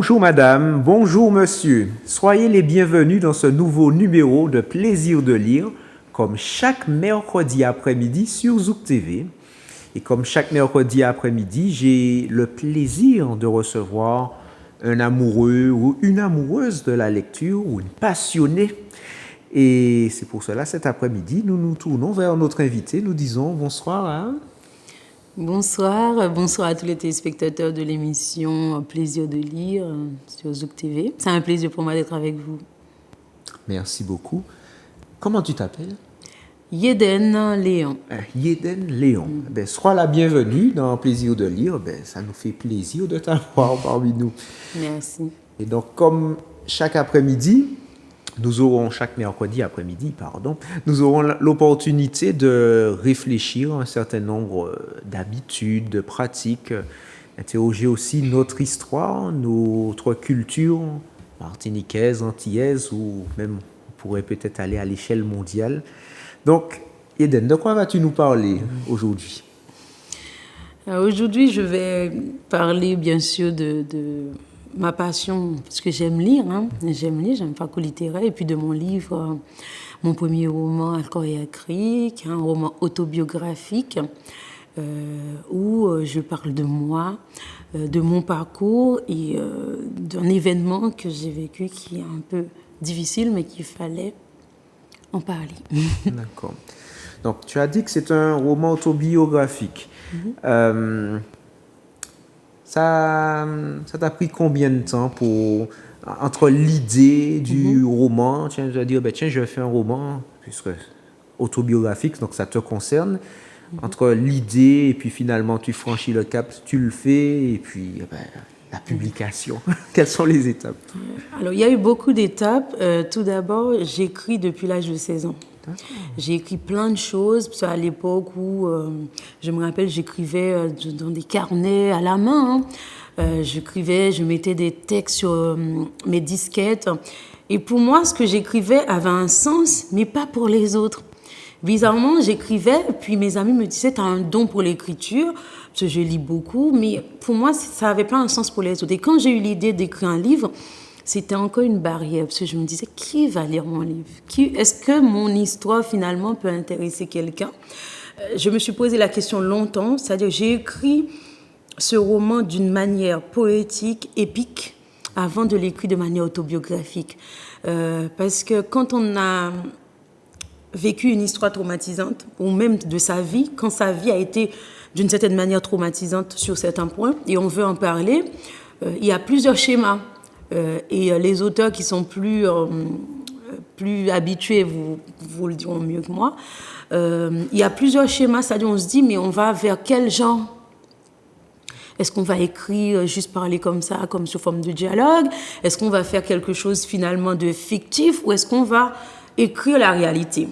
Bonjour madame, bonjour monsieur. Soyez les bienvenus dans ce nouveau numéro de Plaisir de lire, comme chaque mercredi après-midi sur Zouk TV. Et comme chaque mercredi après-midi, j'ai le plaisir de recevoir un amoureux ou une amoureuse de la lecture ou une passionnée. Et c'est pour cela, cet après-midi, nous nous tournons vers notre invité. Nous disons bonsoir à... Bonsoir à tous les téléspectateurs de l'émission Plaisir de lire sur Zouk TV. C'est un plaisir pour moi d'être avec vous. Merci beaucoup. Comment tu t'appelles? Yeden Léon. Yeden Léon. Sois la bienvenue dans Plaisir de lire. Ça nous fait plaisir de t'avoir parmi nous. Merci. Et donc, comme chaque après-midi, chaque mercredi après-midi, nous aurons l'opportunité de réfléchir à un certain nombre d'habitudes, de pratiques, interroger aussi notre histoire, notre culture martiniquaise, antillaise, ou même on pourrait peut-être aller à l'échelle mondiale. Donc, Eden, de quoi vas-tu nous parler aujourd'hui? Aujourd'hui, je vais parler bien sûr de ma passion, parce que j'aime lire, j'aime faco littéraire, et puis de mon livre, mon premier roman, Alcool et Acrylique, un roman autobiographique, où je parle de moi, de mon parcours et d'un événement que j'ai vécu qui est un peu difficile, mais qu'il fallait en parler. D'accord. Donc, tu as dit que c'est un roman autobiographique. Ça t'a pris combien de temps entre l'idée du roman, tu vas dire, je vais faire un roman, puisque autobiographique, donc ça te concerne, entre l'idée et puis finalement tu franchis le cap, tu le fais, et puis la publication. Quelles sont les étapes? Alors, il y a eu beaucoup d'étapes. Tout d'abord, j'écris depuis l'âge de 16 ans. J'ai écrit plein de choses, parce qu'à l'époque où, je me rappelle, j'écrivais dans des carnets à la main. J'écrivais, je mettais des textes sur mes disquettes. Et pour moi, ce que j'écrivais avait un sens, mais pas pour les autres. Bizarrement, j'écrivais, puis mes amis me disaient, tu as un don pour l'écriture, parce que je lis beaucoup, mais pour moi, ça n'avait pas un sens pour les autres. Et quand j'ai eu l'idée d'écrire un livre, c'était encore une barrière, parce que je me disais, qui va lire mon livre? Est-ce que mon histoire, finalement, peut intéresser quelqu'un? Je me suis posé la question longtemps, c'est-à-dire j'ai écrit ce roman d'une manière poétique, épique, avant de l'écrire de manière autobiographique. Parce que quand on a vécu une histoire traumatisante, ou même de sa vie, quand sa vie a été d'une certaine manière traumatisante sur certains points, et on veut en parler, il y a plusieurs schémas. Et les auteurs qui sont plus habitués vous le diront mieux que moi. Il y a plusieurs schémas, c'est-à-dire on se dit, mais on va vers quel genre? Est-ce qu'on va écrire, juste parler comme ça, comme sous forme de dialogue? Est-ce qu'on va faire quelque chose finalement de fictif, ou est-ce qu'on va écrire la réalité?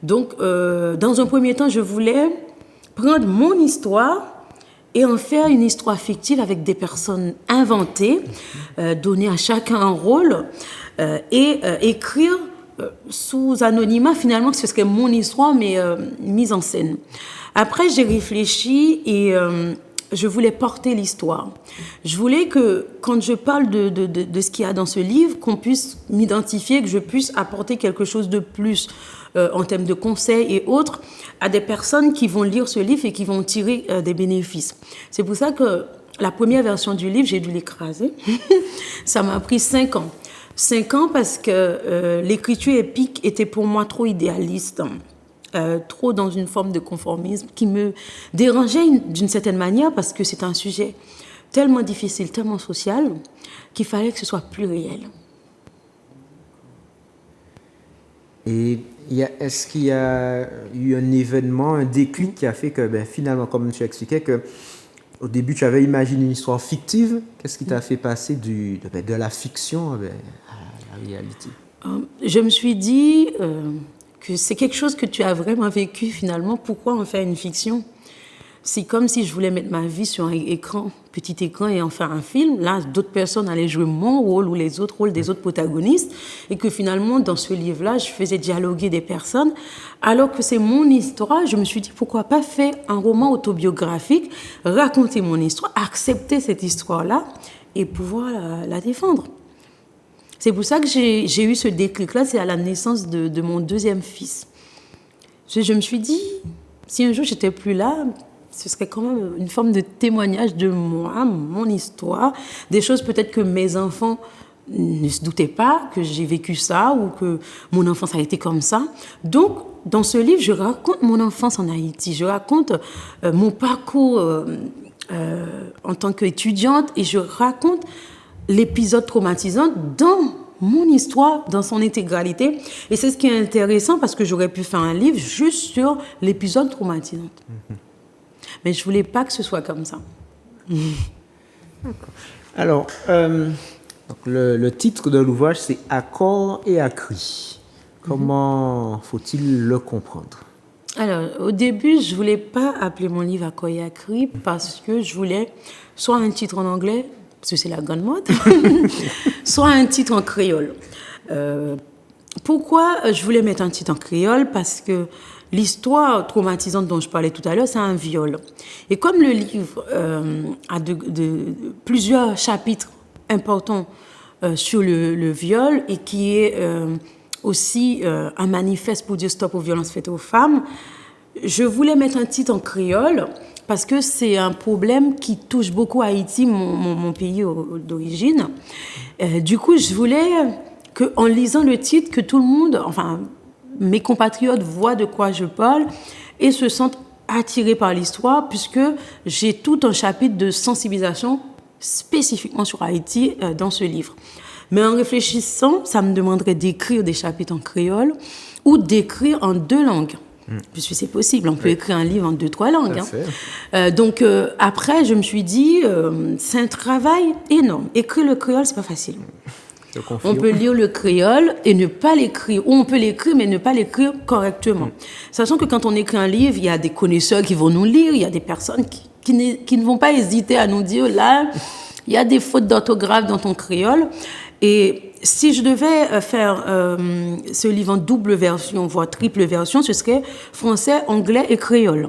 Donc, dans un premier temps, je voulais prendre mon histoire et en faire une histoire fictive avec des personnes inventées, donner à chacun un rôle et écrire sous anonymat, finalement, que ce serait mon histoire, mais mise en scène. Après, j'ai réfléchi et je voulais porter l'histoire. Je voulais que, quand je parle de ce qu'il y a dans ce livre, qu'on puisse m'identifier, que je puisse apporter quelque chose de plus en termes de conseils et autres à des personnes qui vont lire ce livre et qui vont tirer des bénéfices. C'est pour ça que la première version du livre, j'ai dû l'écraser. Ça m'a pris 5 ans. 5 ans parce que l'écriture épique était pour moi trop idéaliste. Trop dans une forme de conformisme qui me dérangeait d'une certaine manière parce que c'est un sujet tellement difficile, tellement social, qu'il fallait que ce soit plus réel. Et est-ce qu'il y a eu un événement, un déclic qui a fait que finalement, comme tu expliquais, que au début tu avais imaginé une histoire fictive, qu'est-ce qui t'a fait passer de la fiction à la réalité? Je me suis dit que c'est quelque chose que tu as vraiment vécu finalement. Pourquoi en faire une fiction? C'est comme si je voulais mettre ma vie sur un écran, petit écran, et en faire un film. Là, d'autres personnes allaient jouer mon rôle ou les autres rôles des autres protagonistes. Et que finalement, dans ce livre-là, je faisais dialoguer des personnes. Alors que c'est mon histoire, je me suis dit, pourquoi pas faire un roman autobiographique, raconter mon histoire, accepter cette histoire-là et pouvoir la défendre. C'est pour ça que j'ai eu ce déclic-là, c'est à la naissance de mon deuxième fils. Je me suis dit, si un jour j'étais plus là, ce serait quand même une forme de témoignage de moi, mon histoire, des choses peut-être que mes enfants ne se doutaient pas que j'ai vécu ça ou que mon enfance a été comme ça. Donc, dans ce livre, je raconte mon enfance en Haïti, je raconte mon parcours en tant qu'étudiante et je raconte l'épisode traumatisant dans mon histoire, dans son intégralité. Et c'est ce qui est intéressant parce que j'aurais pu faire un livre juste sur l'épisode traumatisant. Mais je ne voulais pas que ce soit comme ça. Alors, donc le titre de l'ouvrage, c'est « Accord et Acris ». Comment faut-il le comprendre? Alors, au début, je ne voulais pas appeler mon livre « Accord et Acris » parce que je voulais soit un titre en anglais, parce que c'est la grande mode, soit un titre en créole. Pourquoi je voulais mettre un titre en créole? Parce que l'histoire traumatisante dont je parlais tout à l'heure, c'est un viol. Et comme le livre a plusieurs chapitres importants sur le viol et qui est aussi un manifeste pour dire stop aux violences faites aux femmes, je voulais mettre un titre en créole parce que c'est un problème qui touche beaucoup Haïti, mon pays d'origine. Du coup, je voulais qu'en lisant le titre, que tout le monde, enfin, mes compatriotes voient de quoi je parle et se sentent attirés par l'histoire, puisque j'ai tout un chapitre de sensibilisation spécifiquement sur Haïti dans ce livre. Mais en réfléchissant, ça me demanderait d'écrire des chapitres en créole ou d'écrire en 2 langues. Puisque c'est possible, on peut écrire un livre en 2-3 langues. Donc après, je me suis dit, c'est un travail énorme. Écrire le créole, c'est pas facile. On peut lire le créole et ne pas l'écrire, ou on peut l'écrire mais ne pas l'écrire correctement. Sachant que quand on écrit un livre, il y a des connaisseurs qui vont nous lire, il y a des personnes qui ne vont pas hésiter à nous dire, là, il y a des fautes d'orthographe dans ton créole. Et si je devais faire ce livre en double version, voire triple version, ce serait français, anglais et créole.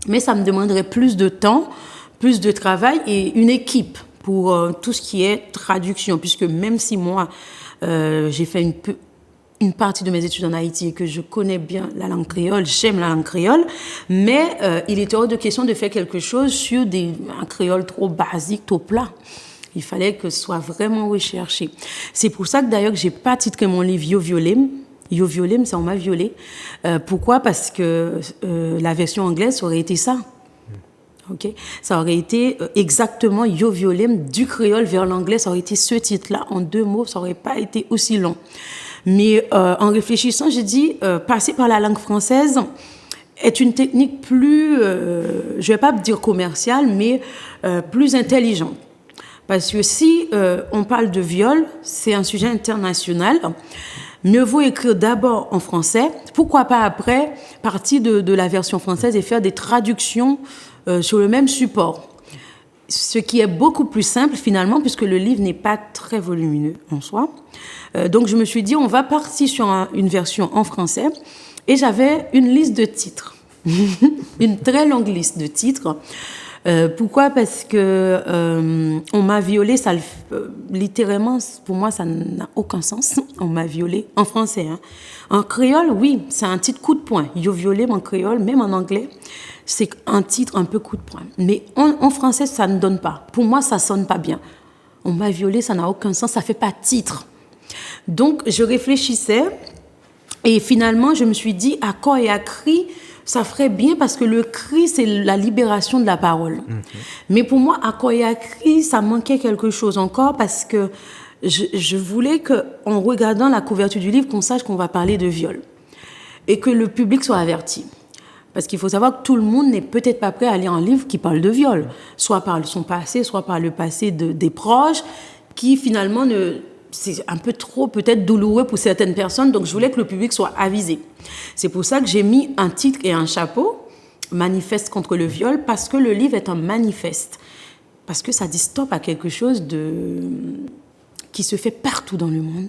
Mais ça me demanderait plus de temps, plus de travail et une équipe pour tout ce qui est traduction, puisque même si moi, j'ai fait une partie de mes études en Haïti et que je connais bien la langue créole, j'aime la langue créole, mais il était hors de question de faire quelque chose sur un créole trop basique, trop plat. Il fallait que ce soit vraiment recherché. C'est pour ça que d'ailleurs que j'ai pas titré mon livre Yo Violem. Yo Violem, c'est on m'a violé. Pourquoi? Parce que la version anglaise, ça aurait été ça. Okay. Ça aurait été exactement Yo Violem du créole vers l'anglais, ça aurait été ce titre-là en 2 mots, ça aurait pas été aussi long. Mais en réfléchissant, j'ai dit passer par la langue française est une technique plus, je vais pas dire commerciale, mais plus intelligente. Parce que si on parle de viol, c'est un sujet international. Mieux vaut écrire d'abord en français. Pourquoi pas après partir de la version française et faire des traductions sur le même support. Ce qui est beaucoup plus simple finalement, puisque le livre n'est pas très volumineux en soi. Donc je me suis dit, on va partir sur une version en français. Et j'avais une liste de titres. Une très longue liste de titres. Pourquoi? Parce que on m'a violée, ça littéralement, pour moi, ça n'a aucun sens. On m'a violée en français. Hein. En créole, oui, c'est un titre coup de poing. Yo violé en créole, même en anglais, c'est un titre un peu coup de poing. Mais en français, ça ne donne pas. Pour moi, ça sonne pas bien. On m'a violée, ça n'a aucun sens, ça fait pas titre. Donc, je réfléchissais et finalement, je me suis dit, accord et acris, ça ferait bien parce que le cri, c'est la libération de la parole. Mais pour moi, accord et acris, ça manquait quelque chose encore parce que je voulais qu'en regardant la couverture du livre, qu'on sache qu'on va parler de viol et que le public soit averti. Parce qu'il faut savoir que tout le monde n'est peut-être pas prêt à lire un livre qui parle de viol, soit par son passé, soit par le passé des proches, qui finalement c'est un peu trop peut-être douloureux pour certaines personnes, donc je voulais que le public soit avisé. C'est pour ça que j'ai mis un titre et un chapeau, Manifeste contre le viol, parce que le livre est un manifeste, parce que ça dit stop à quelque chose qui se fait partout dans le monde.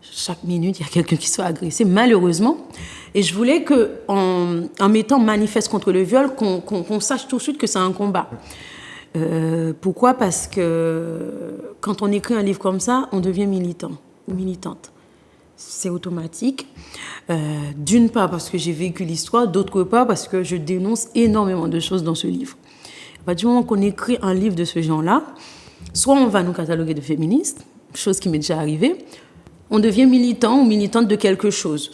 Chaque minute, il y a quelqu'un qui soit agressé, malheureusement. Et je voulais qu'en mettant manifeste contre le viol, qu'on sache tout de suite que c'est un combat. Pourquoi? Parce que quand on écrit un livre comme ça, on devient militant ou militante. C'est automatique. D'une part parce que j'ai vécu l'histoire, d'autre part parce que je dénonce énormément de choses dans ce livre. À partir du moment qu'on écrit un livre de ce genre-là, soit on va nous cataloguer de féministes, chose qui m'est déjà arrivée, on devient militant ou militante de quelque chose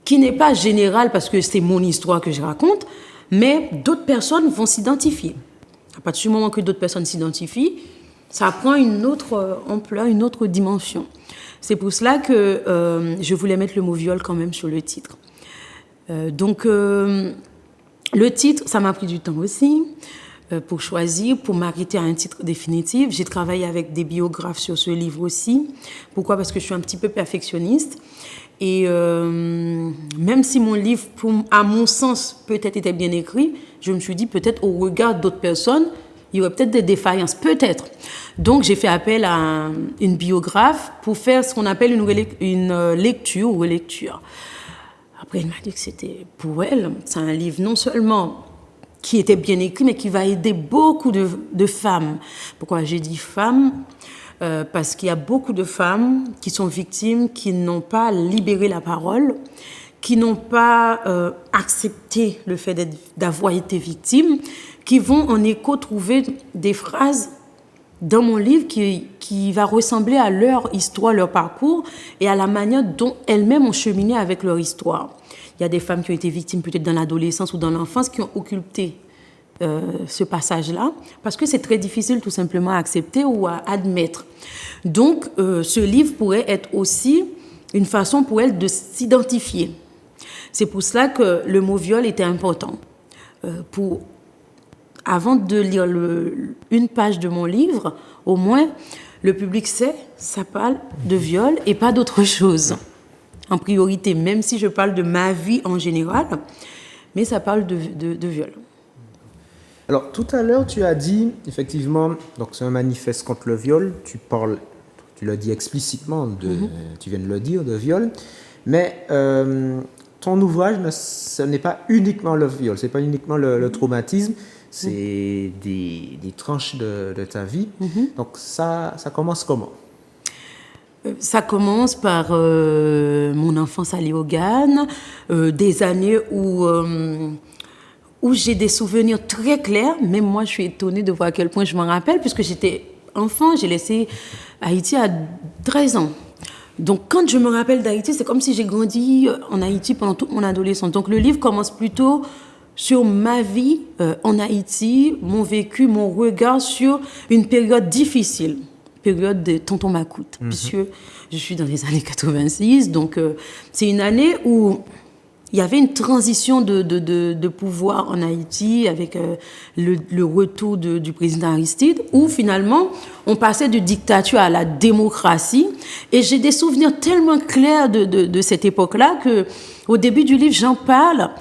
qui n'est pas général parce que c'est mon histoire que je raconte, mais d'autres personnes vont s'identifier. À partir du moment que d'autres personnes s'identifient, ça prend une autre ampleur, une autre dimension. C'est pour cela que je voulais mettre le mot viol quand même sur le titre. Donc, le titre, ça m'a pris du temps aussi pour choisir, pour m'arrêter à un titre définitif. J'ai travaillé avec des biographes sur ce livre aussi. Pourquoi? Parce que je suis un petit peu perfectionniste. Et même si mon livre, à mon sens, peut-être était bien écrit, je me suis dit peut-être au regard d'autres personnes, il y aurait peut-être des défaillances, peut-être. Donc, j'ai fait appel à une biographe pour faire ce qu'on appelle une lecture ou relecture. Après, elle m'a dit que c'était pour elle. C'est un livre non seulement qui était bien écrit, mais qui va aider beaucoup de femmes. Pourquoi j'ai dit femmes? Parce qu'il y a beaucoup de femmes qui sont victimes, qui n'ont pas libéré la parole, qui n'ont pas accepté le fait d'avoir été victimes, qui vont en écho trouver des phrases dans mon livre qui va ressembler à leur histoire, leur parcours et à la manière dont elles-mêmes ont cheminé avec leur histoire. Il y a des femmes qui ont été victimes peut-être dans l'adolescence ou dans l'enfance qui ont occulté ce passage-là parce que c'est très difficile tout simplement à accepter ou à admettre. Donc, ce livre pourrait être aussi une façon pour elles de s'identifier. C'est pour cela que le mot viol était important. Avant de lire une page de mon livre, au moins, le public sait, ça parle de viol et pas d'autre chose. En priorité, même si je parle de ma vie en général, mais ça parle de viol. Alors, tout à l'heure, tu as dit, effectivement, donc c'est un manifeste contre le viol. Tu l'as dit explicitement, tu viens de le dire, de viol. Mais ton ouvrage, ce n'est pas uniquement le viol, ce n'est pas uniquement le traumatisme, c'est des tranches de ta vie. Donc, ça commence comment? Ça commence par mon enfance à Léogane, des années où j'ai des souvenirs très clairs. Même moi, je suis étonnée de voir à quel point je m'en rappelle, puisque j'étais enfant, j'ai laissé Haïti à 13 ans. Donc, quand je me rappelle d'Haïti, c'est comme si j'ai grandi en Haïti pendant toute mon adolescence. Donc, le livre commence plutôt sur ma vie en Haïti, mon vécu, mon regard sur une période difficile, période de Tonton Macoute, puisque je suis dans les années 86. Donc, c'est une année où il y avait une transition de pouvoir en Haïti avec le retour du président Aristide, où finalement, on passait de dictature à la démocratie. Et j'ai des souvenirs tellement clairs de cette époque-là qu'au début du livre, j'en parle.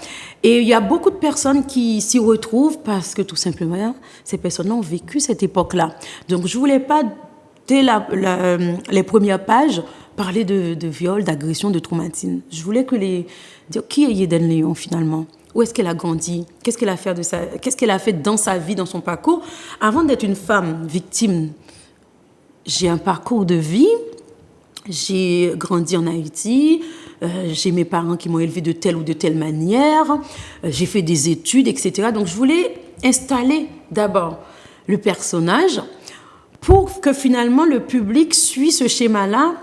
Et il y a beaucoup de personnes qui s'y retrouvent parce que tout simplement, ces personnes-là ont vécu cette époque-là. Donc, je ne voulais pas, dès les premières pages, parler de viol, d'agression, de traumatisme. Je voulais dire qui est Yeden Léon finalement? Où est-ce qu'elle a grandi? Qu'est-ce qu'elle a fait dans sa vie, dans son parcours? Avant d'être une femme victime, j'ai un parcours de vie. J'ai grandi en Haïti. J'ai mes parents qui m'ont élevée de telle ou de telle manière. J'ai fait des études, etc. Donc, je voulais installer d'abord le personnage pour que finalement le public suit ce schéma-là.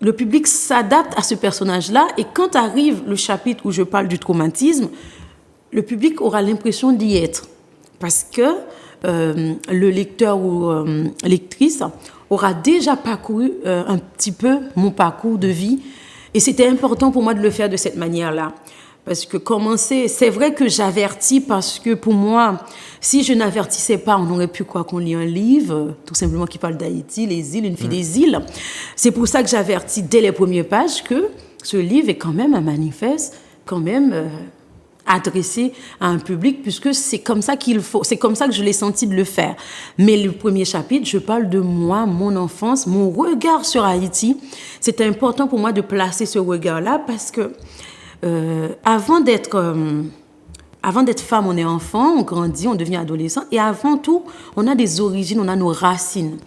Le public s'adapte à ce personnage-là et quand arrive le chapitre où je parle du traumatisme, le public aura l'impression d'y être parce que le lecteur ou lectrice aura déjà parcouru un petit peu mon parcours de vie et c'était important pour moi de le faire de cette manière-là. Parce que c'est vrai que j'avertis parce que pour moi, si je n'avertissais pas, on aurait pu quoi qu'on lit un livre, tout simplement qui parle d'Haïti, les îles, une fille des îles. C'est pour ça que j'avertis dès les premières pages que ce livre est quand même un manifeste, quand même adressé à un public, puisque c'est comme ça c'est comme ça que je l'ai senti de le faire. Mais le premier chapitre, je parle de moi, mon enfance, mon regard sur Haïti. C'était important pour moi de placer ce regard-là parce que avant d'être Avant d'être femme, on est enfant, on grandit, on devient adolescent. Et avant tout, on a des origines, on a nos racines.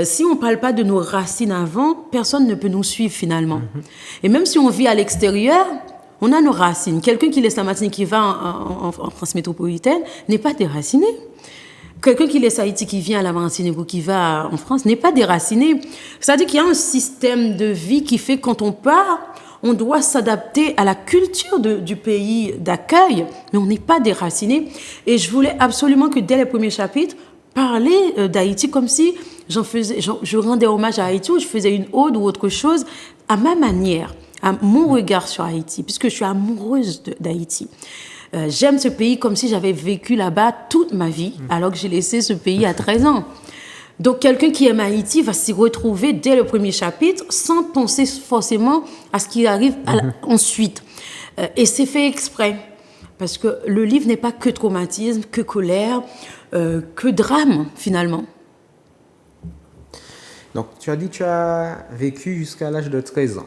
Si on ne parle pas de nos racines avant, personne ne peut nous suivre finalement. Et même si on vit à l'extérieur, on a nos racines. Quelqu'un qui laisse la Martinique, qui va en France métropolitaine, n'est pas déraciné. Quelqu'un qui laisse Haïti, qui vient à la Martinique ou qui va en France, n'est pas déraciné. C'est-à-dire qu'il y a un système de vie qui fait que quand on part, on doit s'adapter à la culture du pays d'accueil, mais on n'est pas déraciné. Et je voulais absolument que dès les premiers chapitres, parler d'Haïti comme si je rendais hommage à Haïti ou je faisais une ode ou autre chose à ma manière, à mon regard sur Haïti, puisque je suis amoureuse d'Haïti. J'aime ce pays comme si j'avais vécu là-bas toute ma vie, alors que j'ai laissé ce pays à 13 ans. Donc, quelqu'un qui aime Haïti va s'y retrouver dès le premier chapitre sans penser forcément à ce qui arrive ensuite. Et c'est fait exprès. Parce que le livre n'est pas que traumatisme, que colère, que drame, finalement. Donc, tu as dit que tu as vécu jusqu'à l'âge de 13 ans.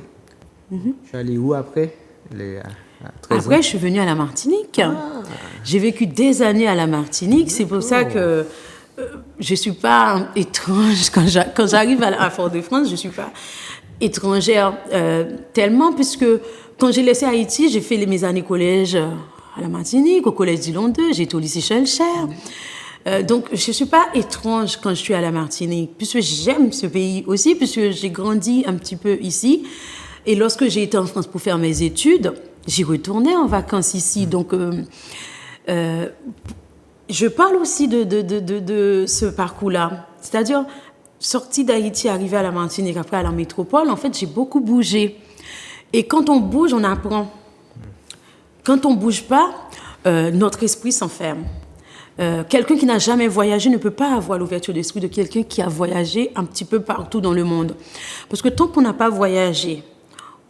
Tu es allé où après Après, je suis venue à la Martinique. J'ai vécu des années à la Martinique. C'est pour ça que je ne suis pas étrange. Quand j'arrive à Fort-de-France, je ne suis pas étrangère tellement, puisque quand j'ai laissé Haïti, j'ai fait mes années collège à la Martinique, au collège Dillon 2, j'ai été au lycée Schellcher. Donc, je ne suis pas étrange quand je suis à la Martinique, puisque j'aime ce pays aussi, puisque j'ai grandi un petit peu ici. Et lorsque j'ai été en France pour faire mes études, j'y retournais en vacances ici. Donc, je parle aussi de ce parcours-là. C'est-à-dire, sortie d'Haïti, arrivée à la Martinique, après à la métropole, en fait, j'ai beaucoup bougé. Et quand on bouge, on apprend. Quand on ne bouge pas, notre esprit s'enferme. Quelqu'un qui n'a jamais voyagé ne peut pas avoir l'ouverture d'esprit de quelqu'un qui a voyagé un petit peu partout dans le monde. Parce que tant qu'on n'a pas voyagé,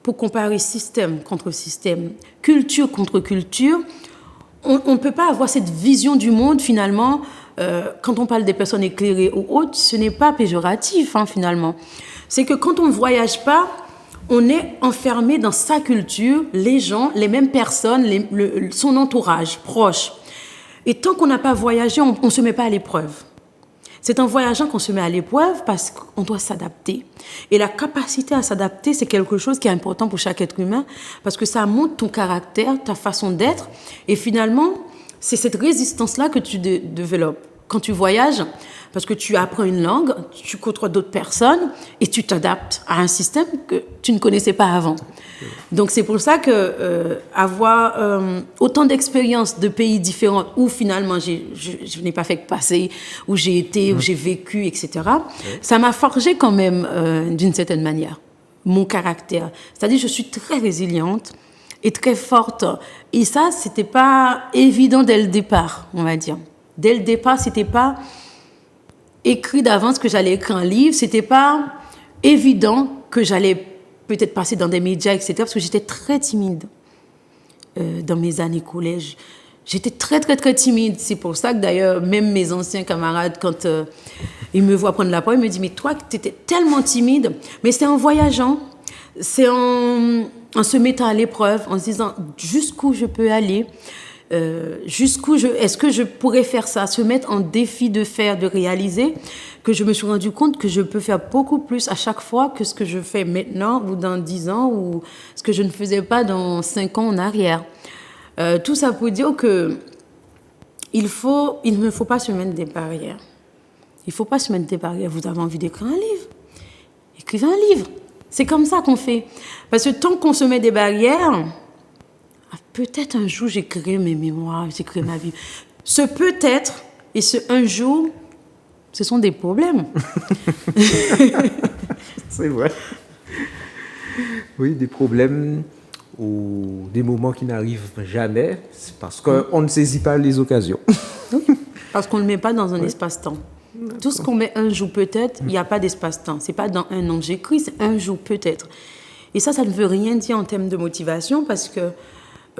pour comparer système contre système, culture contre culture, on ne peut pas avoir cette vision du monde finalement. Quand on parle des personnes éclairées ou autres, ce n'est pas péjoratif finalement. C'est que quand on ne voyage pas, on est enfermé dans sa culture, les gens, les mêmes personnes, son entourage proche. Et tant qu'on n'a pas voyagé, on ne se met pas à l'épreuve. C'est en voyageant qu'on se met à l'épreuve parce qu'on doit s'adapter. Et la capacité à s'adapter, c'est quelque chose qui est important pour chaque être humain parce que ça montre ton caractère, ta façon d'être. Et finalement, c'est cette résistance-là que tu développes quand tu voyages parce que tu apprends une langue, tu côtoies d'autres personnes et tu t'adaptes à un système que tu ne connaissais pas avant. Donc, c'est pour ça que avoir autant d'expériences de pays différents où finalement je n'ai pas fait que passer, où j'ai été, où j'ai vécu, etc., ça m'a forgé quand même d'une certaine manière mon caractère. C'est-à-dire je suis très résiliente et très forte. Et ça, c'était pas évident dès le départ, on va dire. Dès le départ, c'était pas écrit d'avance que j'allais écrire un livre, c'était pas évident que j'allais peut-être passer dans des médias, etc., parce que j'étais très timide dans mes années collège. J'étais très, très, très timide. C'est pour ça que d'ailleurs, même mes anciens camarades, quand ils me voient prendre la parole, ils me disent « Mais toi, tu étais tellement timide !» Mais c'est en voyageant, c'est en se mettant à l'épreuve, en se disant jusqu'où je peux aller, est-ce que je pourrais faire ça, se mettre en défi de faire, de réaliser, que je me suis rendu compte que je peux faire beaucoup plus à chaque fois que ce que je fais maintenant ou dans 10 ans ou ce que je ne faisais pas dans 5 ans en arrière. Tout ça pour dire que il ne faut pas se mettre des barrières. Il ne faut pas se mettre des barrières. Vous avez envie d'écrire un livre? Écrivez un livre. C'est comme ça qu'on fait. Parce que tant qu'on se met des barrières, peut-être un jour j'écrirai mes mémoires, j'écrirai ma vie. Ce peut-être et ce un jour, ce sont des problèmes. C'est vrai. Oui, des problèmes ou des moments qui n'arrivent jamais, c'est parce qu'on ne saisit pas les occasions. Parce qu'on ne le met pas dans un espace-temps. Tout ce qu'on met un jour peut-être, il n'y a pas d'espace-temps. Ce n'est pas dans un an que j'écris, c'est un jour peut-être. Et ça ne veut rien dire en termes de motivation parce que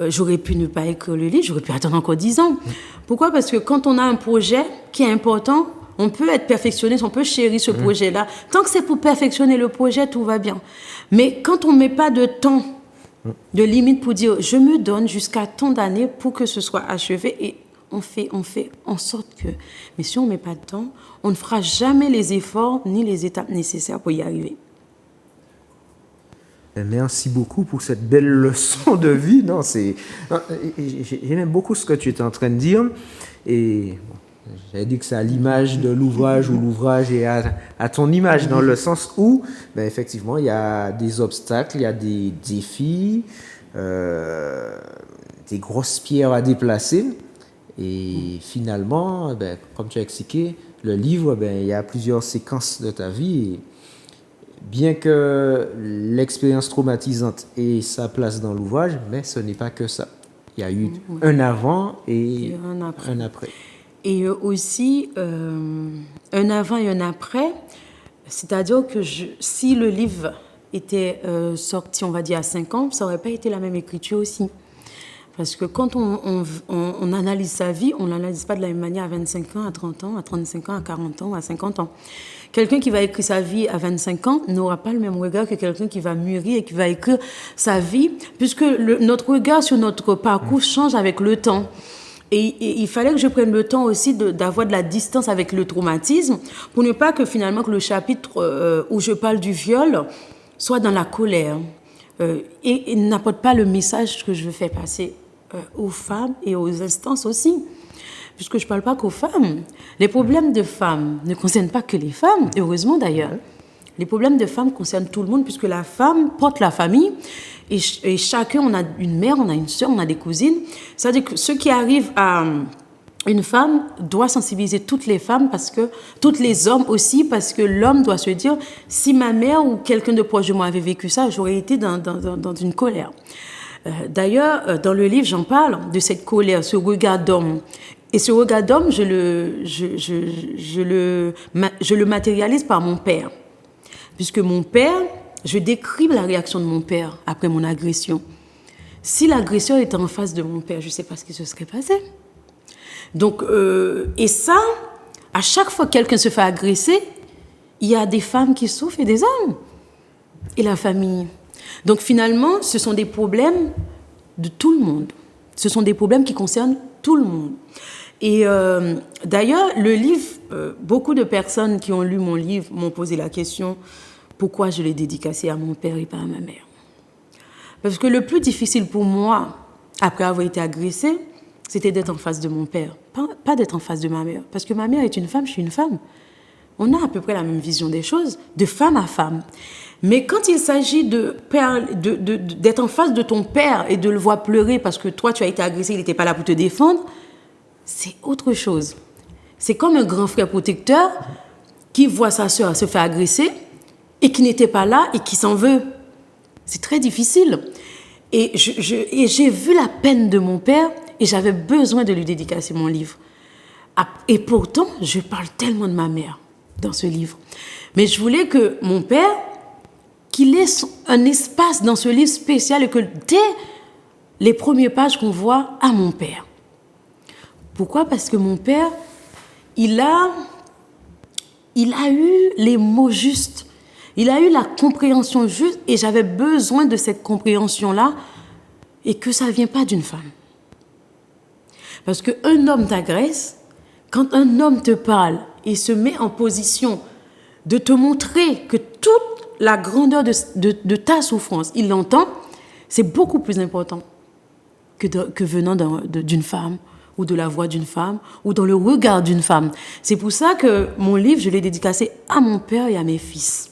j'aurais pu ne pas écrire le livre, j'aurais pu attendre encore 10 ans. Pourquoi? Parce que quand on a un projet qui est important, on peut être perfectionniste, on peut chérir ce projet-là. Tant que c'est pour perfectionner le projet, tout va bien. Mais quand on ne met pas de temps De limite pour dire, je me donne jusqu'à tant d'années pour que ce soit achevé et on fait en sorte que... Mais si on ne met pas de temps, on ne fera jamais les efforts ni les étapes nécessaires pour y arriver. Merci beaucoup pour cette belle leçon de vie. Non, j'aime beaucoup ce que tu es en train de dire. Et bon, j'avais dit que c'est à l'image de l'ouvrage ou l'ouvrage est à ton image, dans le sens où, ben, effectivement, il y a des obstacles, il y a des défis, des grosses pierres à déplacer. Et finalement, ben, comme tu as expliqué, le livre, ben, il y a plusieurs séquences de ta vie. Et bien que l'expérience traumatisante ait sa place dans l'ouvrage, mais ce n'est pas que ça. Il y a eu un avant et un après. Et aussi, un avant et un après, c'est-à-dire que si le livre était sorti, on va dire, à 5 ans, ça n'aurait pas été la même écriture aussi. Parce que quand on analyse sa vie, on ne l'analyse pas de la même manière à 25 ans, à 30 ans, à 35 ans, à 40 ans, à 50 ans. Quelqu'un qui va écrire sa vie à 25 ans n'aura pas le même regard que quelqu'un qui va mûrir et qui va écrire sa vie, puisque notre regard sur notre parcours change avec le temps. Et il fallait que je prenne le temps aussi d'avoir de la distance avec le traumatisme, pour ne pas que finalement que le chapitre où je parle du viol soit dans la colère et n'apporte pas le message que je veux faire passer aux femmes et aux instances aussi. Puisque je ne parle pas qu'aux femmes. Les problèmes de femmes ne concernent pas que les femmes, heureusement d'ailleurs. Les problèmes de femmes concernent tout le monde, puisque la femme porte la famille, et chacun, on a une mère, on a une soeur, on a des cousines. C'est-à-dire que ce qui arrive à une femme doit sensibiliser toutes les femmes, toutes les hommes aussi, parce que l'homme doit se dire, si ma mère ou quelqu'un de proche de moi avait vécu ça, j'aurais été dans une colère. D'ailleurs, dans le livre, j'en parle de cette colère, ce regard d'homme. Et ce regard d'homme, je le matérialise par mon père. Puisque mon père, je décris la réaction de mon père après mon agression. Si l'agresseur était en face de mon père, je ne sais pas ce qui se serait passé. Donc, et ça, à chaque fois que quelqu'un se fait agresser, il y a des femmes qui souffrent et des hommes. Et la famille. Donc finalement, ce sont des problèmes de tout le monde. Ce sont des problèmes qui concernent tout le monde. Et d'ailleurs, le livre, beaucoup de personnes qui ont lu mon livre m'ont posé la question pourquoi je l'ai dédicacé à mon père et pas à ma mère. Parce que le plus difficile pour moi, après avoir été agressée, c'était d'être en face de mon père, pas d'être en face de ma mère. Parce que ma mère est une femme, je suis une femme. On a à peu près la même vision des choses, de femme à femme. Mais quand il s'agit d'être en face de ton père et de le voir pleurer parce que toi, tu as été agressé, il n'était pas là pour te défendre, c'est autre chose. C'est comme un grand frère protecteur qui voit sa sœur se faire agresser et qui n'était pas là et qui s'en veut. C'est très difficile. Et j'ai vu la peine de mon père et j'avais besoin de lui dédicacer mon livre. Et pourtant, je parle tellement de ma mère dans ce livre. Mais je voulais que mon père, qu'il ait un espace dans ce livre spécial et que dès les premières pages qu'on voit à mon père. Pourquoi ? Parce que mon père, il a eu les mots justes. Il a eu la compréhension juste et j'avais besoin de cette compréhension-là et que ça ne vient pas d'une femme. Parce qu'un homme t'agresse, quand un homme te parle et se met en position de te montrer que toute la grandeur de ta souffrance, il l'entend, c'est beaucoup plus important que venant d'une femme ou de la voix d'une femme ou dans le regard d'une femme. C'est pour ça que mon livre, je l'ai dédicacé à mon père et à mes fils.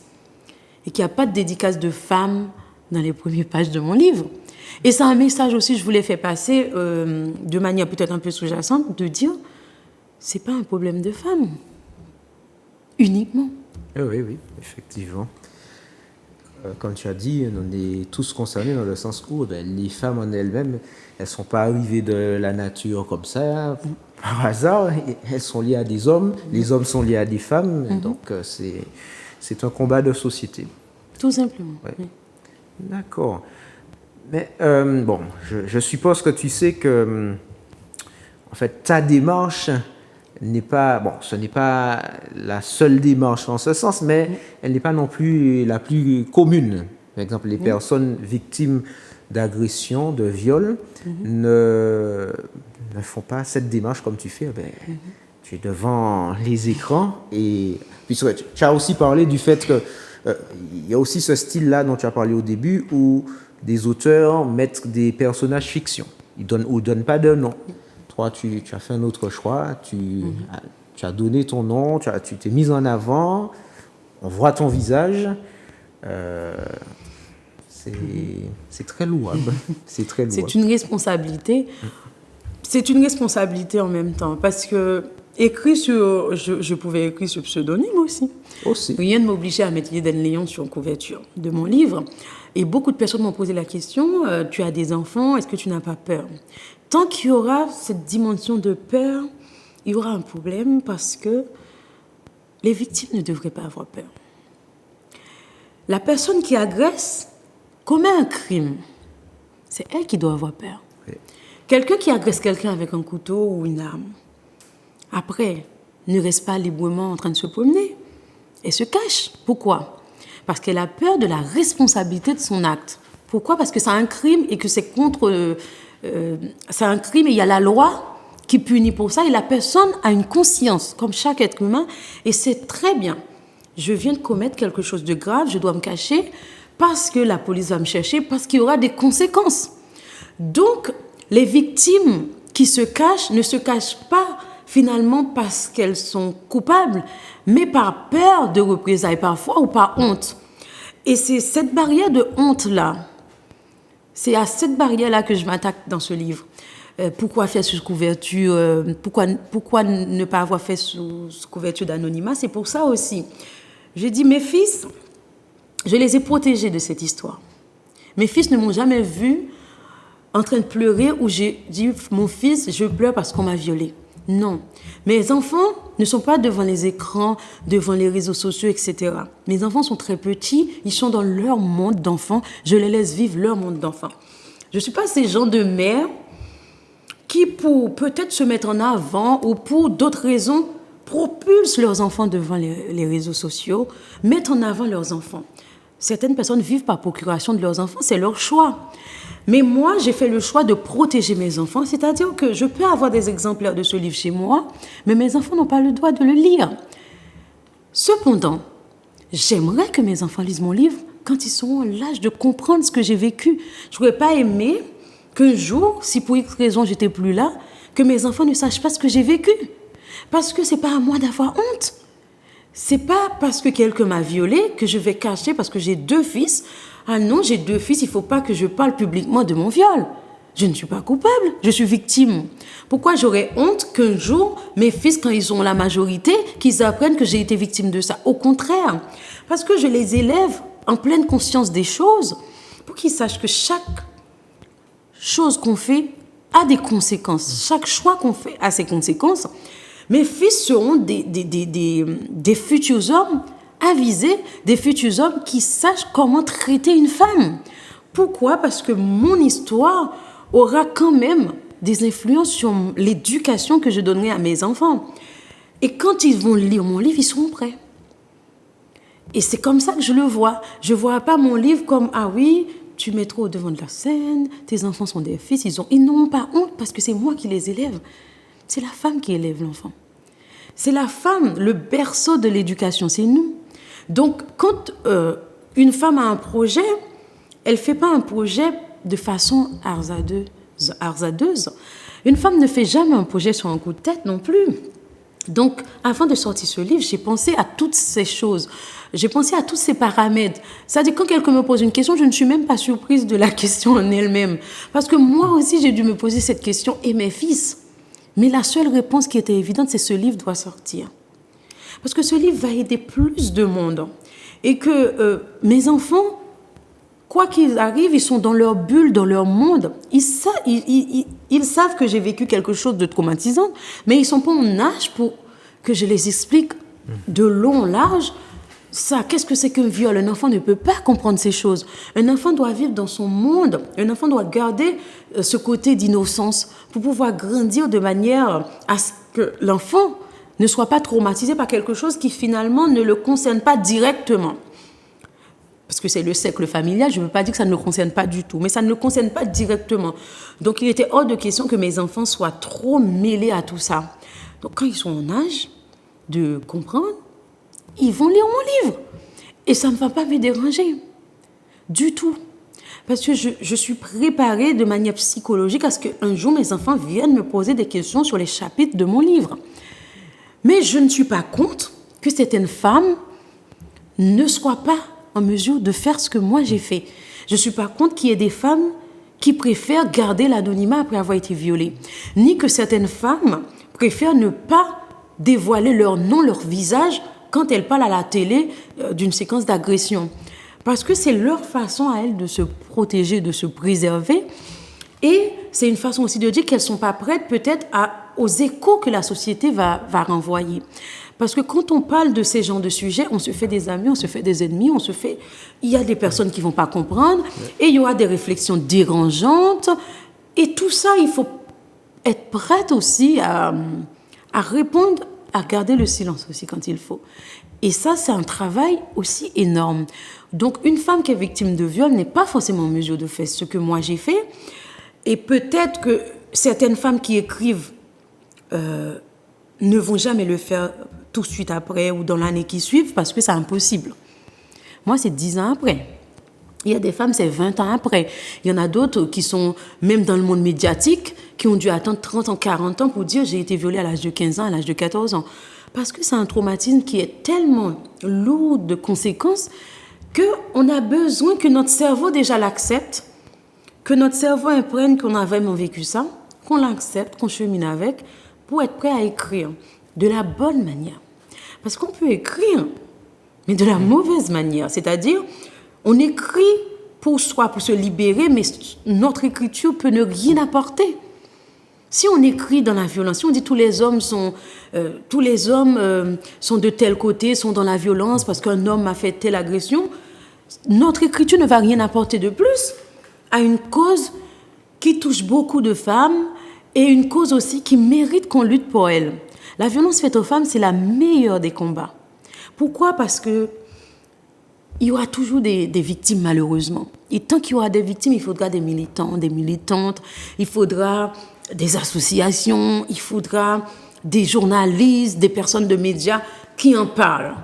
Et qu'il n'y a pas de dédicace de femme dans les premières pages de mon livre. Et c'est un message aussi que je voulais faire passer de manière peut-être un peu sous-jacente, de dire, c'est pas un problème de femme, uniquement. Oui, effectivement. Comme tu as dit, on est tous concernés dans le sens où les femmes en elles-mêmes, elles ne sont pas arrivées de la nature comme ça, par hasard. Elles sont liées à des hommes, les hommes sont liés à des femmes, donc c'est un combat de société. Tout simplement. Ouais. Oui. D'accord. Mais je suppose que tu sais que, en fait, ta démarche ce n'est pas la seule démarche en ce sens, mais elle n'est pas non plus la plus commune. Par exemple, les personnes victimes d'agression, de viol, ne font pas cette démarche comme tu fais. Tu es devant les écrans. Et puis, tu as aussi parlé du fait que il y a aussi ce style-là dont tu as parlé au début où des auteurs mettent des personnages fiction. Ils donnent pas de nom. Toi, tu as fait un autre choix. Tu as donné ton nom, tu t'es mise en avant. On voit ton visage. C'est très louable. C'est très louable. C'est une responsabilité. C'est une responsabilité en même temps. Parce que je pouvais écrire sur pseudonyme aussi. Rien ne m'obligeait à mettre Eden Léon sur la couverture de mon livre. Et beaucoup de personnes m'ont posé la question, tu as des enfants, est-ce que tu n'as pas peur? Tant qu'il y aura cette dimension de peur, il y aura un problème parce que les victimes ne devraient pas avoir peur. La personne qui agresse commet un crime. C'est elle qui doit avoir peur. Oui. Quelqu'un qui agresse quelqu'un avec un couteau ou une arme, après, ne reste pas librement en train de se promener et se cache. Pourquoi? Parce qu'elle a peur de la responsabilité de son acte. Pourquoi? Parce que c'est un crime et que c'est contre... c'est un crime et il y a la loi qui punit pour ça et la personne a une conscience, comme chaque être humain, et c'est très bien. Je viens de commettre quelque chose de grave, je dois me cacher parce que la police va me chercher, parce qu'il y aura des conséquences. Donc, les victimes qui se cachent ne se cachent pas finalement parce qu'elles sont coupables, mais par peur de représailles parfois ou par honte. Et c'est cette barrière de honte-là, c'est à cette barrière-là que je m'attaque dans ce livre. Pourquoi faire sous couverture, pourquoi ne pas avoir fait sous couverture d'anonymat? C'est pour ça aussi. J'ai dit, mes fils, je les ai protégés de cette histoire. Mes fils ne m'ont jamais vu en train de pleurer ou j'ai dit, mon fils, je pleure parce qu'on m'a violée. Non. Mes enfants ne sont pas devant les écrans, devant les réseaux sociaux, etc. Mes enfants sont très petits, ils sont dans leur monde d'enfants. Je les laisse vivre leur monde d'enfants. Je ne suis pas ces gens de mères qui, pour peut-être se mettre en avant ou pour d'autres raisons, propulsent leurs enfants devant les réseaux sociaux, mettent en avant leurs enfants. Certaines personnes vivent par procuration de leurs enfants, c'est leur choix. Mais moi, j'ai fait le choix de protéger mes enfants, c'est-à-dire que je peux avoir des exemplaires de ce livre chez moi, mais mes enfants n'ont pas le droit de le lire. Cependant, j'aimerais que mes enfants lisent mon livre quand ils seront à l'âge de comprendre ce que j'ai vécu. Je n'aurais pas aimé qu'un jour, si pour X raison j'étais plus là, que mes enfants ne sachent pas ce que j'ai vécu. Parce que ce n'est pas à moi d'avoir honte. C'est pas parce que quelqu'un m'a violée que je vais cacher parce que j'ai 2 fils. Ah non, j'ai 2 fils, il ne faut pas que je parle publiquement de mon viol. Je ne suis pas coupable, je suis victime. Pourquoi j'aurais honte qu'un jour, mes fils, quand ils ont la majorité, qu'ils apprennent que j'ai été victime de ça? Au contraire, parce que je les élève en pleine conscience des choses pour qu'ils sachent que chaque chose qu'on fait a des conséquences. Chaque choix qu'on fait a ses conséquences. Mes fils seront des futurs hommes avisés, des futurs hommes qui sachent comment traiter une femme. Pourquoi? Parce que mon histoire aura quand même des influences sur l'éducation que je donnerai à mes enfants. Et quand ils vont lire mon livre, ils seront prêts. Et c'est comme ça que je le vois. Je ne vois pas mon livre comme, ah oui, tu mets trop au devant de la scène, tes enfants sont des fils, ils n'ont pas honte parce que c'est moi qui les élève. C'est la femme qui élève l'enfant. C'est la femme, le berceau de l'éducation, c'est nous. Donc, quand une femme a un projet, elle ne fait pas un projet de façon hasardeuse. Une femme ne fait jamais un projet sur un coup de tête non plus. Donc, avant de sortir ce livre, j'ai pensé à toutes ces choses. J'ai pensé à tous ces paramètres. C'est-à-dire, quand quelqu'un me pose une question, je ne suis même pas surprise de la question en elle-même. Parce que moi aussi, j'ai dû me poser cette question et mes fils. Mais la seule réponse qui était évidente, c'est que ce livre doit sortir. Parce que ce livre va aider plus de monde. Et que mes enfants, quoi qu'il arrive, ils sont dans leur bulle, dans leur monde. Ils savent que j'ai vécu quelque chose de traumatisant, mais ils ne sont pas en âge pour que je les explique de long en large. Ça, qu'est-ce que c'est qu'un viol? Un enfant ne peut pas comprendre ces choses. Un enfant doit vivre dans son monde. Un enfant doit garder ce côté d'innocence pour pouvoir grandir de manière à ce que l'enfant ne soit pas traumatisé par quelque chose qui finalement ne le concerne pas directement. parce que c'est le cercle familial, je ne veux pas dire que ça ne le concerne pas du tout, mais ça ne le concerne pas directement. Donc, il était hors de question que mes enfants soient trop mêlés à tout ça. Donc, quand ils sont en âge de comprendre, ils vont lire mon livre. Et ça ne va pas me déranger du tout. Parce que je suis préparée de manière psychologique à ce qu'un jour, mes enfants viennent me poser des questions sur les chapitres de mon livre. Mais je ne suis pas contre que certaines femmes ne soient pas en mesure de faire ce que moi j'ai fait. Je ne suis pas contre qu'il y ait des femmes qui préfèrent garder l'anonymat après avoir été violées, ni que certaines femmes préfèrent ne pas dévoiler leur nom, leur visage quand elles parlent à la télé d'une séquence d'agression. Parce que c'est leur façon à elles de se protéger, de se préserver. Et c'est une façon aussi de dire qu'elles ne sont pas prêtes peut-être aux échos que la société va renvoyer. Parce que quand on parle de ces genres de sujets, on se fait des amis, on se fait des ennemis, il y a des personnes qui ne vont pas comprendre, et il y aura des réflexions dérangeantes. Et tout ça, il faut être prête aussi à répondre, à garder le silence aussi quand il faut. Et ça, c'est un travail aussi énorme. Donc, une femme qui est victime de viol n'est pas forcément en mesure de faire ce que moi j'ai fait. Et peut-être que certaines femmes qui écrivent ne vont jamais le faire tout de suite après ou dans l'année qui suit parce que c'est impossible. Moi, c'est 10 ans après. Il y a des femmes, c'est 20 ans après. Il y en a d'autres qui sont, même dans le monde médiatique, qui ont dû attendre 30 ans, 40 ans pour dire « j'ai été violée à l'âge de 15 ans, à l'âge de 14 ans ». Parce que c'est un traumatisme qui est tellement lourd de conséquences qu'on a besoin que notre cerveau déjà l'accepte, que notre cerveau imprègne qu'on a vraiment vécu ça, qu'on l'accepte, qu'on chemine avec, pour être prêt à écrire de la bonne manière. Parce qu'on peut écrire, mais de la mauvaise manière. C'est-à-dire, on écrit pour soi, pour se libérer, mais notre écriture peut ne rien apporter. Si on écrit dans la violence, si on dit tous les hommes sont de tel côté, sont dans la violence parce qu'un homme a fait telle agression, notre écriture ne va rien apporter de plus à une cause qui touche beaucoup de femmes et une cause aussi qui mérite qu'on lutte pour elle. La violence faite aux femmes, c'est la meilleure des combats. Pourquoi ? Parce que il y aura toujours des victimes, malheureusement. Et tant qu'il y aura des victimes, il faudra des militants, des militantes, il faudra des associations, il faudra des journalistes, des personnes de médias qui en parlent.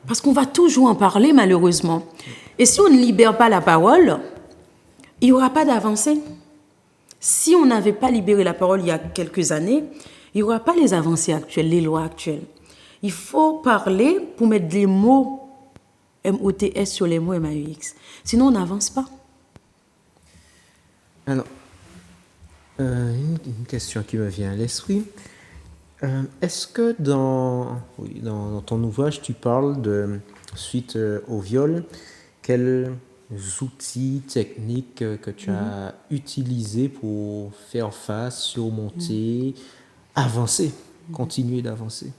Parce qu'on va toujours en parler, malheureusement. Et si on ne libère pas la parole, il n'y aura pas d'avancée. Si on n'avait pas libéré la parole il y a quelques années, il n'y aura pas les avancées actuelles, les lois actuelles. Il faut parler pour mettre des mots M-O-T-S sur les mots M-A-U-X. Sinon, on n'avance pas. Alors, une question qui me vient à l'esprit. Est-ce que dans ton ouvrage, tu parles de, suite au viol, quels outils techniques que tu as utilisés pour faire face, surmonter, avancer, continuer d'avancer?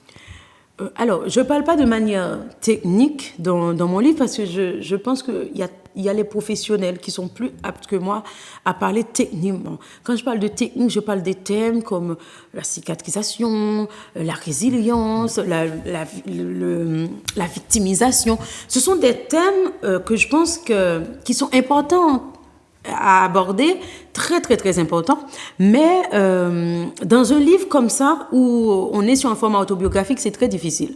Alors, je ne parle pas de manière technique dans mon livre parce que je pense qu'il y a les professionnels qui sont plus aptes que moi à parler techniquement. Quand je parle de technique, je parle des thèmes comme la cicatrisation, la résilience, la victimisation. Ce sont des thèmes que je pense qui sont importants à aborder, très, très, très important. Mais dans un livre comme ça, où on est sur un format autobiographique, c'est très difficile.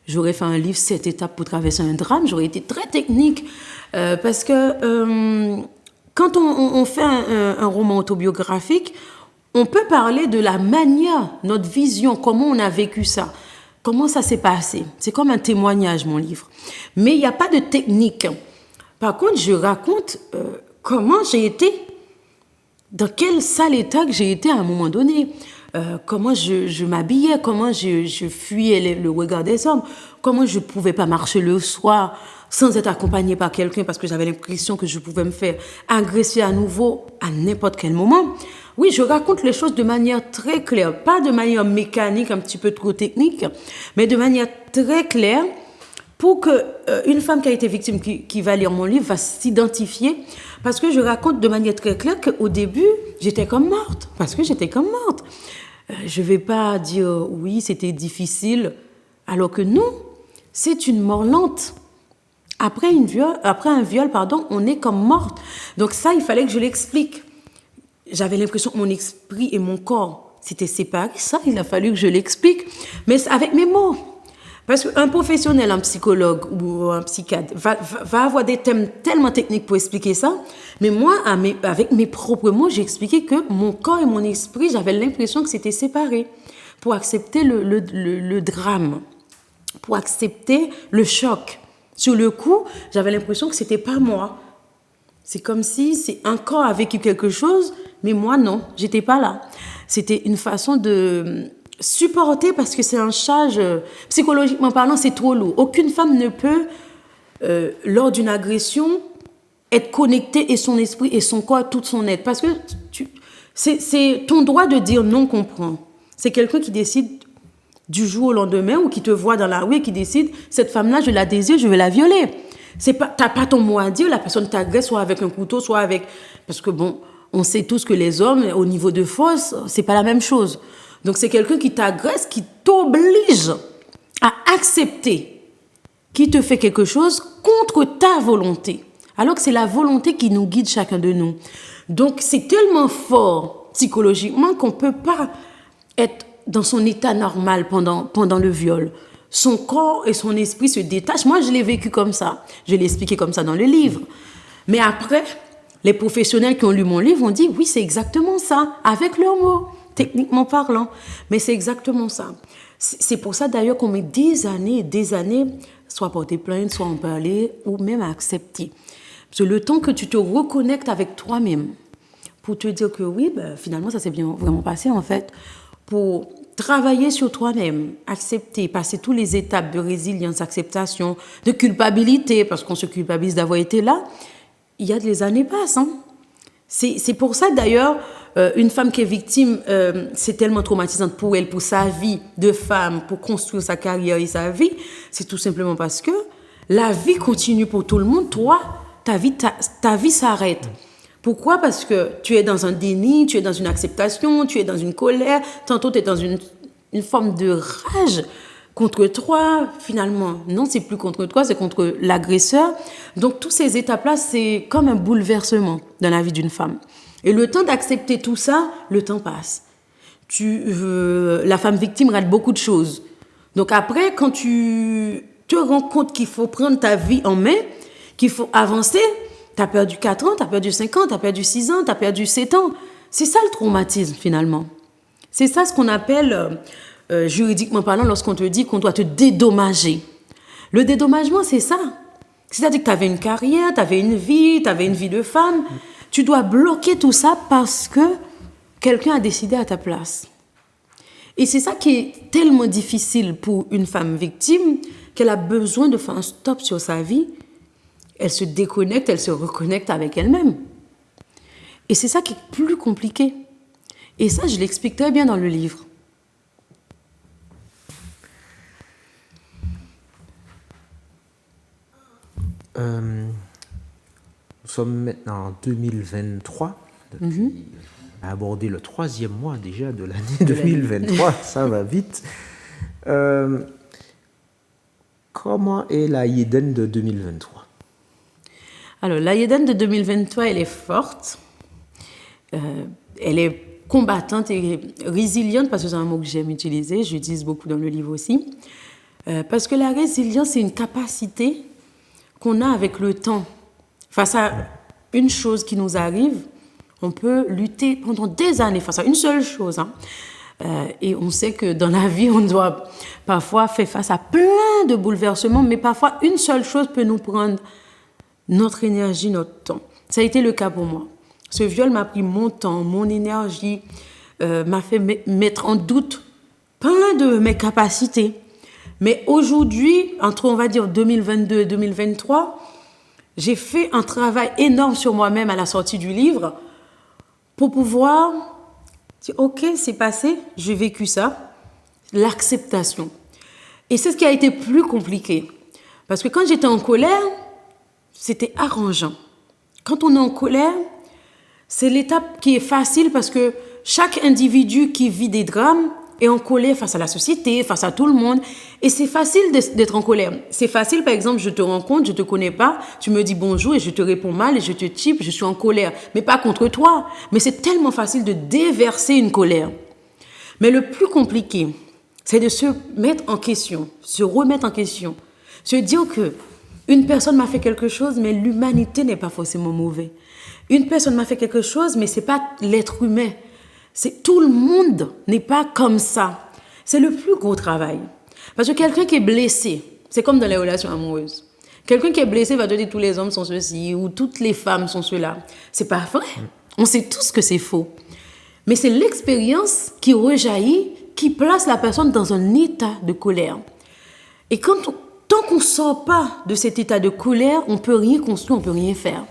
J'aurais fait un livre 7 étapes pour traverser un drame, j'aurais été très technique. Parce que quand on fait un roman autobiographique, on peut parler de la manière, notre vision, comment on a vécu ça, comment ça s'est passé. C'est comme un témoignage, mon livre. Mais il n'y a pas de technique. Par contre, je raconte comment j'ai été, dans quel sale état que j'ai été à un moment donné, comment je m'habillais, comment je fuyais le regard des hommes, comment je ne pouvais pas marcher le soir sans être accompagnée par quelqu'un parce que j'avais l'impression que je pouvais me faire agresser à nouveau à n'importe quel moment. Oui, je raconte les choses de manière très claire, pas de manière mécanique, un petit peu trop technique, mais de manière très claire pour qu'une femme qui a été victime, qui va lire mon livre, va s'identifier. Parce que je raconte de manière très claire qu'au début, j'étais comme morte. Parce que j'étais comme morte. Je ne vais pas dire oui, c'était difficile. Alors que non, c'est une mort lente. après un viol, on est comme morte. Donc ça, il fallait que je l'explique. J'avais l'impression que mon esprit et mon corps s'étaient séparés. Ça, il a fallu que je l'explique, mais avec mes mots. Parce qu'un professionnel, un psychologue ou un psychiatre va avoir des thèmes tellement techniques pour expliquer ça. Mais moi, avec mes propres mots, j'ai expliqué que mon corps et mon esprit, j'avais l'impression que c'était séparé. Pour accepter le drame, pour accepter le choc. Sur le coup, j'avais l'impression que c'était pas moi. C'est comme si un corps a vécu quelque chose, mais moi non, j'étais pas là. C'était une façon de supporter parce que c'est un charge, psychologiquement parlant, c'est trop lourd. Aucune femme ne peut, lors d'une agression, être connectée et son esprit et son corps, toute son être. Parce que c'est ton droit de dire non qu'on prend. C'est quelqu'un qui décide du jour au lendemain ou qui te voit dans la rue et qui décide, cette femme-là, je la désire, je vais la violer. T'as pas ton mot à dire, la personne t'agresse soit avec un couteau, soit avec... Parce que bon, on sait tous que les hommes, au niveau de force, c'est pas la même chose. Donc c'est quelqu'un qui t'agresse, qui t'oblige à accepter, qui te fait quelque chose contre ta volonté. Alors que c'est la volonté qui nous guide chacun de nous. Donc c'est tellement fort psychologiquement qu'on peut pas être dans son état normal pendant le viol. Son corps et son esprit se détachent. Moi, je l'ai vécu comme ça. Je l'ai expliqué comme ça dans le livre. Mais après, les professionnels qui ont lu mon livre ont dit, oui, c'est exactement ça, avec leurs mots, techniquement parlant. Mais c'est exactement ça. C'est pour ça, d'ailleurs, qu'on met des années et des années, soit à porter plainte, soit à en parler, ou même à accepter. Parce que le temps que tu te reconnectes avec toi-même, pour te dire que oui, finalement, ça s'est bien vraiment passé, en fait, pour travailler sur toi-même, accepter, passer toutes les étapes de résilience, acceptation, de culpabilité, parce qu'on se culpabilise d'avoir été là, il y a des années passent. Hein. C'est pour ça, d'ailleurs, une femme qui est victime, c'est tellement traumatisant pour elle, pour sa vie de femme, pour construire sa carrière et sa vie. C'est tout simplement parce que la vie continue pour tout le monde. Toi, ta vie s'arrête. Pourquoi? Parce que tu es dans un déni, tu es dans une acceptation, tu es dans une colère, tantôt tu es dans une forme de rage contre toi, finalement. Non, c'est plus contre toi, c'est contre l'agresseur. Donc, toutes ces étapes-là, c'est comme un bouleversement dans la vie d'une femme. Et le temps d'accepter tout ça, le temps passe. La femme victime rate beaucoup de choses. Donc après, quand tu te rends compte qu'il faut prendre ta vie en main, qu'il faut avancer, tu as perdu 4 ans, tu as perdu 5 ans, tu as perdu 6 ans, tu as perdu 7 ans. C'est ça le traumatisme, finalement. C'est ça ce qu'on appelle, juridiquement parlant, lorsqu'on te dit qu'on doit te dédommager. Le dédommagement, c'est ça. C'est-à-dire que tu avais une carrière, tu avais une vie de femme. Tu dois bloquer tout ça parce que quelqu'un a décidé à ta place. Et c'est ça qui est tellement difficile pour une femme victime, qu'elle a besoin de faire un stop sur sa vie. Elle se déconnecte, elle se reconnecte avec elle-même. Et c'est ça qui est plus compliqué. Et ça, je l'explique très bien dans le livre. Nous sommes maintenant en 2023. Depuis, on a abordé le 3e mois déjà de l'année 2023. Ça va vite. Comment est la Yeden de 2023? Alors, la Yeden de 2023, elle est forte. Elle est combattante et résiliente, parce que c'est un mot que j'aime utiliser. J'utilise beaucoup dans le livre aussi. Parce que la résilience, c'est une capacité qu'on a avec le temps. Face à une chose qui nous arrive, on peut lutter pendant des années face à une seule chose. Hein. Et on sait que dans la vie, on doit parfois faire face à plein de bouleversements, mais parfois une seule chose peut nous prendre notre énergie, notre temps. Ça a été le cas pour moi. Ce viol m'a pris mon temps, mon énergie, m'a fait mettre en doute plein de mes capacités. Mais aujourd'hui, entre, on va dire, 2022 et 2023, j'ai fait un travail énorme sur moi-même à la sortie du livre pour pouvoir dire, OK, c'est passé, j'ai vécu ça, l'acceptation. Et c'est ce qui a été plus compliqué. Parce que quand j'étais en colère, c'était arrangeant. Quand on est en colère, c'est l'étape qui est facile parce que chaque individu qui vit des drames est en colère face à la société, face à tout le monde. Et c'est facile d'être en colère. C'est facile, par exemple, je te rencontre, je ne te connais pas, tu me dis bonjour et je te réponds mal et je te type, je suis en colère. Mais pas contre toi. Mais c'est tellement facile de déverser une colère. Mais le plus compliqué, c'est de se mettre en question, se remettre en question, se dire que une personne m'a fait quelque chose, mais l'humanité n'est pas forcément mauvaise. Une personne m'a fait quelque chose, mais c'est pas l'être humain. C'est tout le monde n'est pas comme ça. C'est le plus gros travail. Parce que quelqu'un qui est blessé, c'est comme dans les relations amoureuses. Quelqu'un qui est blessé va te dire tous les hommes sont ceux-ci ou toutes les femmes sont ceux-là. C'est pas vrai. On sait tous que c'est faux. Mais c'est l'expérience qui rejaillit, qui place la personne dans un état de colère. Et tant qu'on ne sort pas de cet état de colère, on ne peut rien construire, on ne peut rien faire.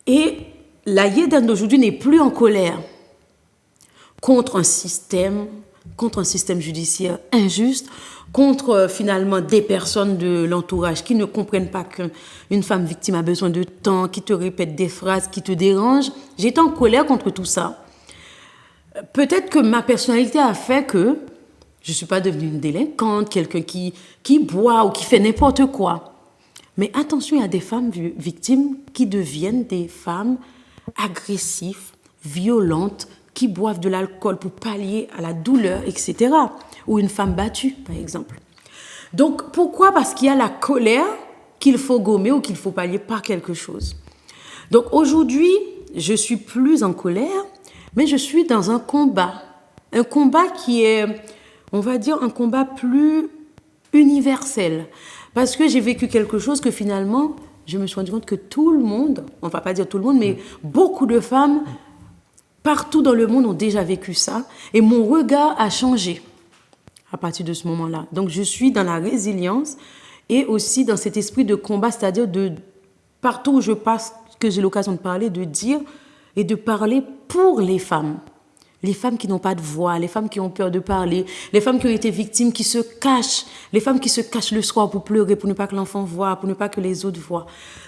Et la Yeden d'aujourd'hui n'est plus en colère contre un système judiciaire injuste, contre finalement des personnes de l'entourage qui ne comprennent pas qu'une femme victime a besoin de temps, qui te répètent des phrases qui te dérangent. J'étais en colère contre tout ça. Peut-être que ma personnalité a fait que je ne suis pas devenue une délinquante, quelqu'un qui boit ou qui fait n'importe quoi. Mais attention, il y a des femmes victimes qui deviennent des femmes agressives, violentes, qui boivent de l'alcool pour pallier à la douleur, etc. Ou une femme battue, par exemple. Donc, pourquoi? Parce qu'il y a la colère qu'il faut gommer ou qu'il faut pallier par quelque chose. Donc, aujourd'hui, je suis plus en colère, mais je suis dans un combat. Un combat qui est, on va dire, un combat plus universel. Parce que j'ai vécu quelque chose que finalement, je me suis rendu compte que tout le monde, on ne va pas dire tout le monde, mais beaucoup de femmes partout dans le monde ont déjà vécu ça. Et mon regard a changé à partir de ce moment-là. Donc je suis dans la résilience et aussi dans cet esprit de combat, c'est-à-dire de partout où je passe, que j'ai l'occasion de parler, de dire et de parler pour les femmes. Les femmes qui n'ont pas de voix, les femmes qui ont peur de parler, les femmes qui ont été victimes, qui se cachent, les femmes qui se cachent le soir pour pleurer, pour ne pas que l'enfant voie, pour ne pas que les autres voient.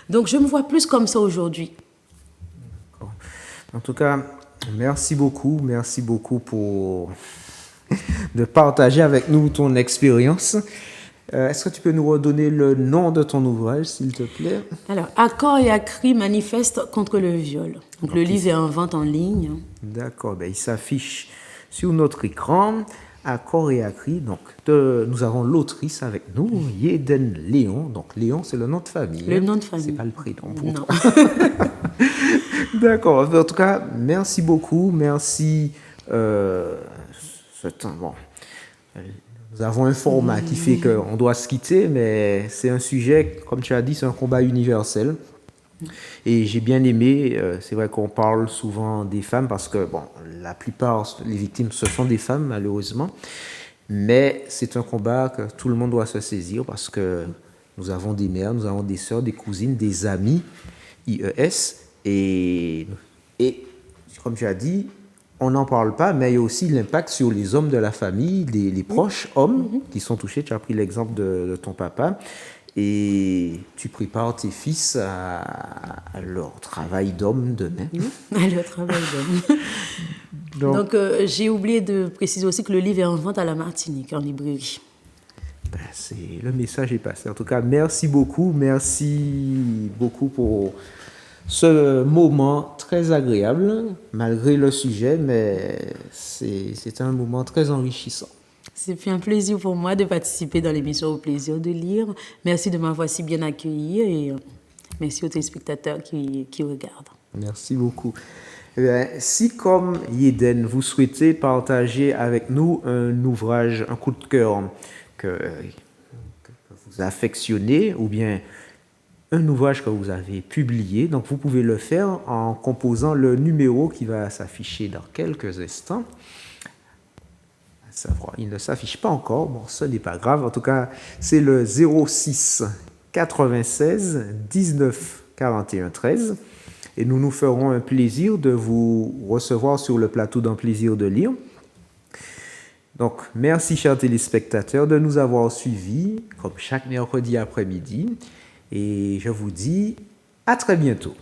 Donc je me vois plus comme ça aujourd'hui. En tout cas, merci beaucoup pour de partager avec nous ton expérience. Est-ce que tu peux nous redonner le nom de ton ouvrage, s'il te plaît? Alors, Accord et Acri manifeste contre le viol. Donc, okay. Le livre est en vente en ligne. D'accord, il s'affiche sur notre écran. Accord et Acri. Donc, nous avons l'autrice avec nous, Yeden Léon. Donc, Léon, c'est le nom de famille. Le nom de famille. C'est pas le prénom pour toi. D'accord. En tout cas, merci beaucoup. Merci. Nous avons un format qui fait qu'on doit se quitter, mais c'est un sujet, comme tu as dit, c'est un combat universel. Et j'ai bien aimé, c'est vrai qu'on parle souvent des femmes parce que, la plupart, les victimes, ce sont des femmes, malheureusement. Mais c'est un combat que tout le monde doit se saisir parce que nous avons des mères, nous avons des sœurs, des cousines, des amis, IES. Et comme tu as dit, on n'en parle pas, mais il y a aussi l'impact sur les hommes de la famille, les proches hommes qui sont touchés. Tu as pris l'exemple de ton papa et tu prépares tes fils à leur travail d'homme demain. À leur travail d'homme. Donc j'ai oublié de préciser aussi que le livre est en vente à la Martinique, en librairie. Le message est passé. En tout cas, merci beaucoup pour ce moment très agréable, malgré le sujet, mais c'est un moment très enrichissant. C'est fait un plaisir pour moi de participer dans l'émission Au plaisir de lire. Merci de m'avoir si bien accueilli et merci aux téléspectateurs qui regardent. Merci beaucoup. Si, comme Yeden, vous souhaitez partager avec nous un ouvrage, un coup de cœur que vous affectionnez, ou bien un ouvrage que vous avez publié, donc vous pouvez le faire en composant le numéro qui va s'afficher dans quelques instants. Il ne s'affiche pas encore, ce n'est pas grave. En tout cas, c'est le 06 96 19 41 13. Et nous nous ferons un plaisir de vous recevoir sur le plateau d'un plaisir de lire. Donc, merci, chers téléspectateurs, de nous avoir suivis, comme chaque mercredi après-midi. Et je vous dis à très bientôt.